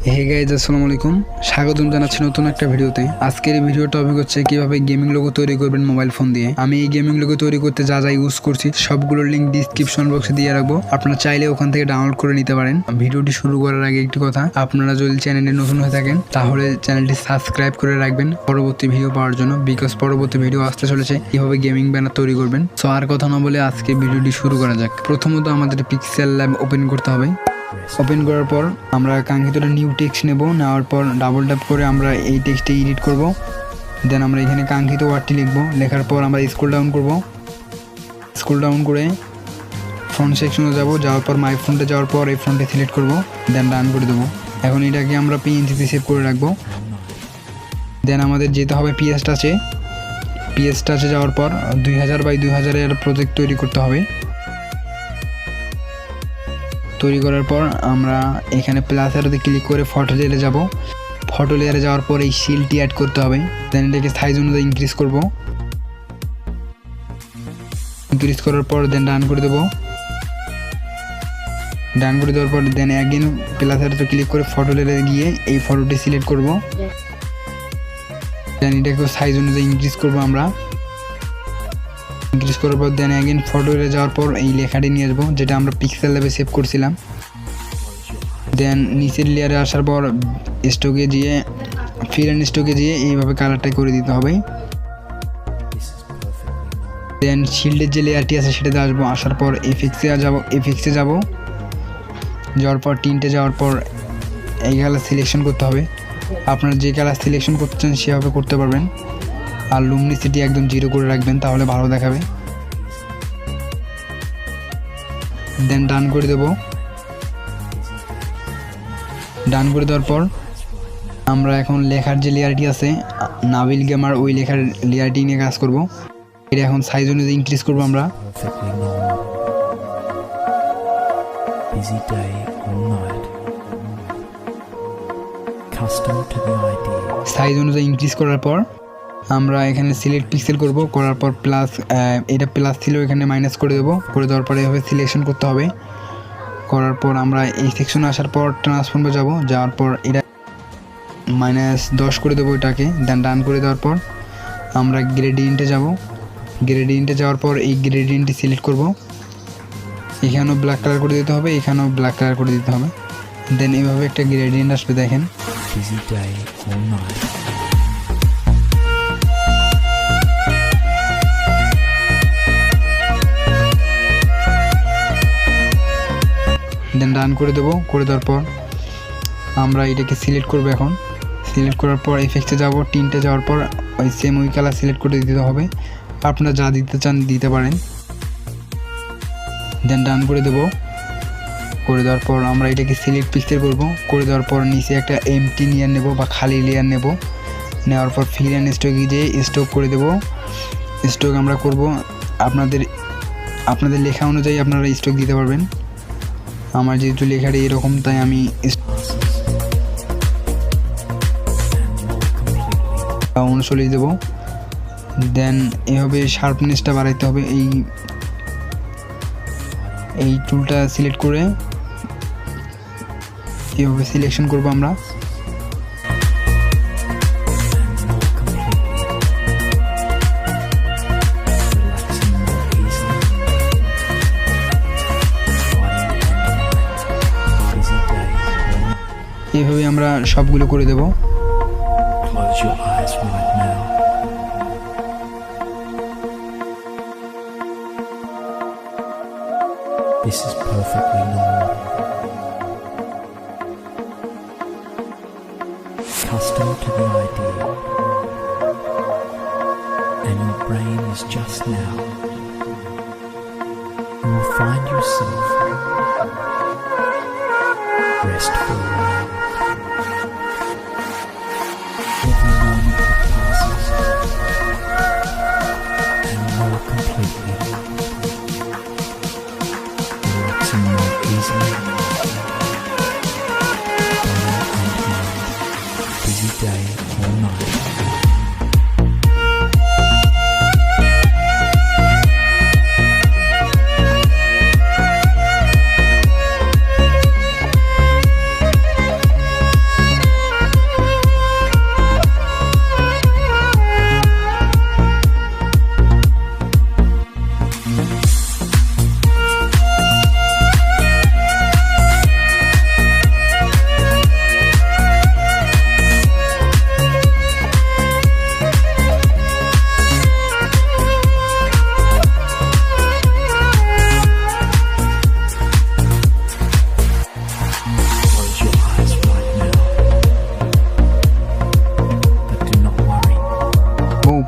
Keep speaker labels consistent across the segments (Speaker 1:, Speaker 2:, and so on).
Speaker 1: Hey guys আসসালামু আলাইকুম, স্বাগতম জানাচ্ছি নতুন একটা ভিডিওতে। আজকের এই ভিডিও টপিক হচ্ছে কিভাবে গেমিং লোগো তৈরি করবেন মোবাইল ফোন দিয়ে। আমি এই গেমিং লোগো তৈরি করতে যা যা ইউজ করছি সবগুলোর লিঙ্ক ডিসক্রিপশন বক্সে দিয়ে রাখবো, আপনারা চাইলে ওখান থেকে ডাউনলোড করে নিতে পারেন। ভিডিওটি শুরু করার আগে একটি কথা, আপনারা যদি চ্যানেলে নতুন হয়ে থাকেন তাহলে চ্যানেলটি সাবস্ক্রাইব করে রাখবেন পরবর্তী ভিডিও পাওয়ার জন্য, বিকজ পরবর্তী ভিডিও আসতে চলেছে কিভাবে গেমিং ব্যানার তৈরি করবেন। সো আর কথা না বলে আজকে ভিডিওটি শুরু করা যাক। প্রথমত আমাদের পিক্সেল ল্যাব ওপেন করতে হবে। ওপেন করার পর আমরা কাঙ্ক্ষিত নিউ টেক্সট নেব, নেওয়ার পর ডাবল ট্যাপ করে আমরা এই টেক্সটে এডিট করব। দেন আমরা এখানে কাঙ্ক্ষিত ওয়ার্ডটি লিখব। লেখার পর আমরা স্ক্রল ডাউন করব। স্ক্রল ডাউন করে ফ্রন্ট সেকশনে যাব, যাওয়ার পর মাই ফ্রন্টে যাওয়ার পর এই ফ্রন্টে সিলেক্ট করব, দেন ডান করে দেবো। এখন এটাকে আমরা পিএনজিতে সেভ করে রাখবো। দেন আমাদের যেতে হবে পিএস টাচে যাওয়ার পর 2000 বাই 2000 প্রজেক্ট তৈরি করতে হবে। তৈরি করার পর আমরা এখানে প্লাস আরোতে ক্লিক করে ফটো লেয়ারে যাব। ফটো লেয়ারে যাওয়ার পর এই শিলটি অ্যাড করতে হবে। দেন এটাকে সাইজ অনুযায়ী ইনক্রিজ করব। ইনক্রিজ করার পর দেন ডান করে দেবো। ডান করে দেওয়ার পর দেন অ্যাগেন প্লাস আরোতে ক্লিক করে ফটো লেয়ারে গিয়ে এই ফটোটি সিলেক্ট করব। দেন এটাকে সাইজ অনুযায়ী ইনক্রিজ করব আমরা। ইনক্রিজ করার পর দেন অ্যাগেন ফটো লেয়ারে যাওয়ার পর এই লেখাটি নিয়ে আসবো যেটা আমরা পিক্সেল ল্যাবে সেভ করছিলাম। দেন নিচের লেয়ারে আসার পর স্টকে গিয়ে স্টকে গিয়ে এইভাবে কালারটা করে দিতে হবে। দেন শিল্ডের যে লেয়ারটি আছে সেটাতে আসবো। আসার পর এফেক্টসে যাব। যাওয়ার পর টিন্টে যাওয়ার পর এই কালার সিলেকশন করতে হবে। আপনারা যে কালার সিলেকশন করতে চান সেভাবে করতে পারবেন। আর লুমিনিসিটি একদম 0 করে রাখবেন, তাহলে ভালো দেখাবে। দেন ডান করে দেব। ডান করে দেওয়ার পর আমরা এখন লেখার যে লেয়ারটি আছে নাবিল গেমার, ওই লেখার লেয়ারটি নিয়ে কাজ করব। এটা এখন সাইজ অনুযায়ী ইনক্রিজ করবো আমরা। সাইজ অনুযায়ী ইনক্রিজ করার পর আমরা এখানে সিলেক্ট পিক্সেল করব। করার পর প্লাস, এটা প্লাস ছিল এখানে মাইনাস করে দেবো। করে দেওয়ার পরে এভাবে সিলেকশন করতে হবে। করার পর আমরা এই সেকশনে আসার পর ট্রান্সফর্মে যাব। যাওয়ার পর এটা -10 করে দেবো এটাকে। দেন ডান করে দেওয়ার পর আমরা গ্রেডিয়েন্টে যাব। গ্রেডিয়েন্টে যাওয়ার পর এই গ্রেডিয়েন্টটি সিলেক্ট করব। এখানেও ব্ল্যাক কালার করে দিতে হবে, এখানেও ব্ল্যাক কালার করে দিতে হবে। দেন এইভাবে একটা গ্রেডিয়েন্ট আসবে, দেখেন। দেন ডান করে দেবো। করে দেওয়ার পর আমরা এটাকে সিলেক্ট করবো। এখন সিলেক্ট করার পর এফেক্টে যাব। টিন্টে যাওয়ার পর ওই সেম ওই কালার সিলেক্ট করে দিতে হবে। আপনারা যা দিতে চান দিতে পারেন। দেন ডান করে দেবো। করে দেওয়ার পর আমরা এটাকে সিলেক্ট পিক্সেল করব। করে দেওয়ার পর নিচে একটা এমটি লেয়ার নেব বা খালি লেয়ার নেব। নেওয়ার পর ফিল অ্যান্ড স্টকে গিয়ে স্টক করে দেব। স্টক আমরা করব আপনাদের লেখা অনুযায়ী আপনারা স্টক দিতে পারবেন। আমার যেহেতু লেখাটা এরকম তাই আমি 39 দেব। দেন এভাবে শার্পনেসটা বাড়াইতে হবে। এই টুলটা সিলেক্ট করে এভাবে সিলেকশন করব আমরা। এইভাবে আমরা সবগুলো করে দেব।
Speaker 2: This is perfectly normal. Custom to the idea, and your brain is just now. You will find yourself restful. Every moment that passes, and more completely. More easily. Busy day or night.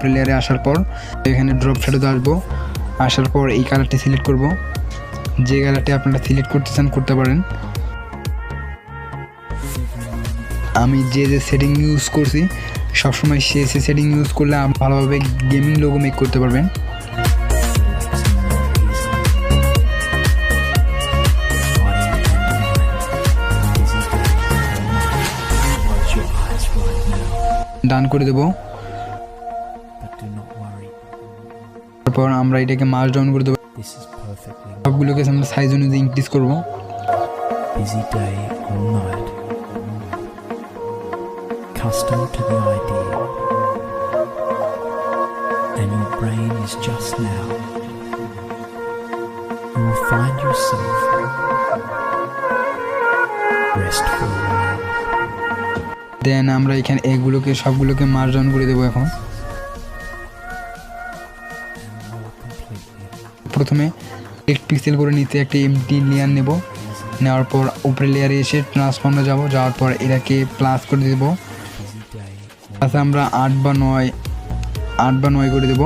Speaker 1: উপরে লেয়ারে আসার পর এখানে drop শ্যাডোতে আসবো। আসার পর এই কালারটি সিলেক্ট করব, যে কালারটি আপনারা সিলেক্ট করতে চান করতে পারেন। আমি যে সেটিং ইউজ করছি সবসময় সে সেটিং ইউজ করলে ভালোভাবে গেমিং লোগো মেক করতে পারবেন। ডান করে দেব। তারপর আমরা এটাকে মার্জ ডাউন করে দেবো। সবগুলোকে আমরা সাইজ অনুযায়ী ইনক্রিজ করবো।
Speaker 2: Busy day or night, custom to the idea, and your brain is just now. You will find yourself rest for a while.
Speaker 1: দেন আমরা এখানে এগুলোকে সবগুলোকে মার্জ ডাউন করে দেবো। এখন প্রথমে টেক্সট পিক্সেল করে নিতে একটা এমটি লেয়ার নেব। নেওয়ার পর উপরে লেয়ারে এসে ট্রান্সফর্মে যাব, যাওয়ার পর এটাকে প্লাস করে দেব। আচ্ছা আমরা 8 বা 9 করে দেব,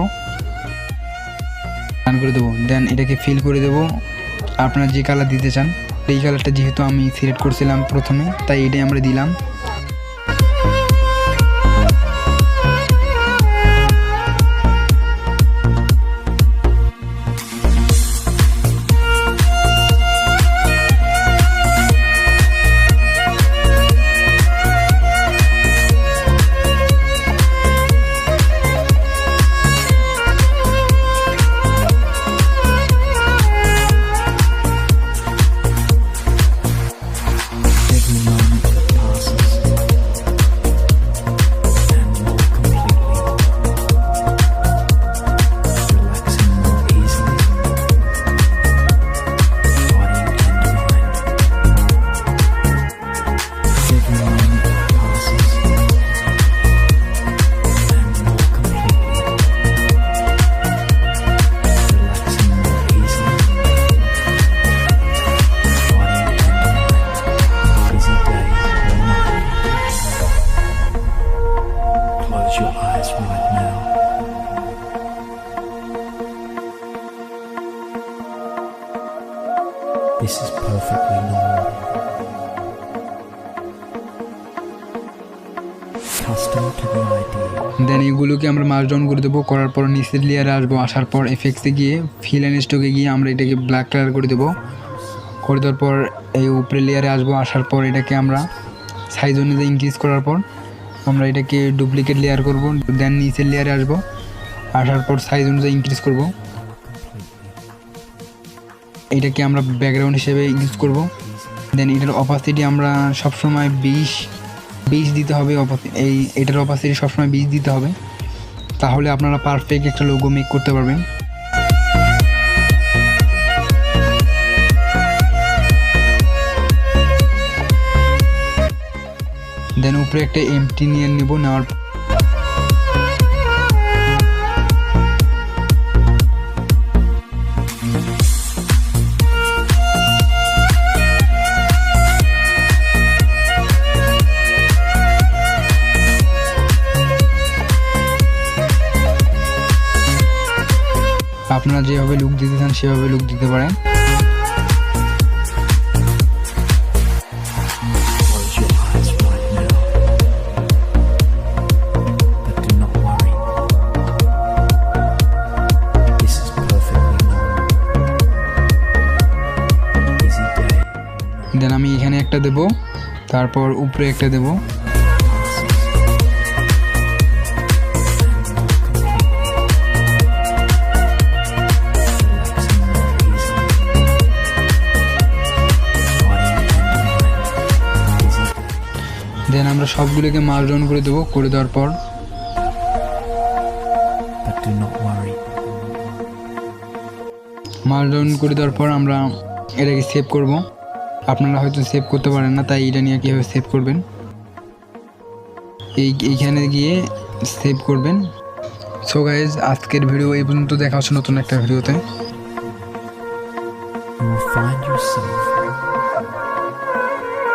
Speaker 1: রান করে দেবো। দেন এটাকে ফিল করে দেব আপনারা যে কালার দিতে চান। এই কালারটা যেহেতু আমি সিলেক্ট করছিলাম প্রথমে, তাই এটাই আমরা দিলাম।
Speaker 2: This is perfectly normal. Custom to the idea.
Speaker 1: দেন এগুলোকে আমরা মার্জ ডাউন করে দেবো। করার পর নিচের লেয়ারে আসবো। আসার পর এফেক্টসে গিয়ে ফিল অ্যান্ড স্ট্রোকে গিয়ে আমরা এটাকে ব্ল্যাক কালার করে দেবো। করে দেওয়ার পর এই উপরে লেয়ারে আসবো। আসার পর এটাকে আমরা সাইজ অনুযায়ী ইনক্রিজ করার পর আমরা এটাকে ডুপ্লিকেট লেয়ার করব। দেন নিচের লেয়ারে আসবো। আসার পর সাইজ অনুযায়ী ইনক্রিজ করব। এটাকে আমরা ব্যাকগ্রাউন্ড হিসেবে ইউজ করব। দেন এটার অপাসিটি আমরা সবসময় 20 দিতে হবে। এটার অপাসিটি সবসময় 20 দিতে হবে, তাহলে আপনারা পারফেক্ট একটা লোগো মেক করতে পারবেন। দেন উপরে একটা এমটি নিয়ে নেব। নেওয়ার আপনারা যেভাবে লুক দিতে চান সেভাবে লুক দিতে পারেন। দেন আমি এখানে একটা দেব, তারপর উপরে একটা দেব। দেন আমরা সবগুলোকে মার্জ ডাউন করে দেবো। করে দেওয়ার পর মার্জ ডাউন করে দেওয়ার পর আমরা এটাকে সেভ করব। আপনারা হয়তো সেভ করতে পারেন না, তাই এটা নিয়ে কীভাবে সেভ করবেন এইখানে গিয়ে সেভ করবেন। সো গাইজ, আজকের ভিডিও এই পর্যন্ত। দেখা হচ্ছে নতুন একটা ভিডিওতে।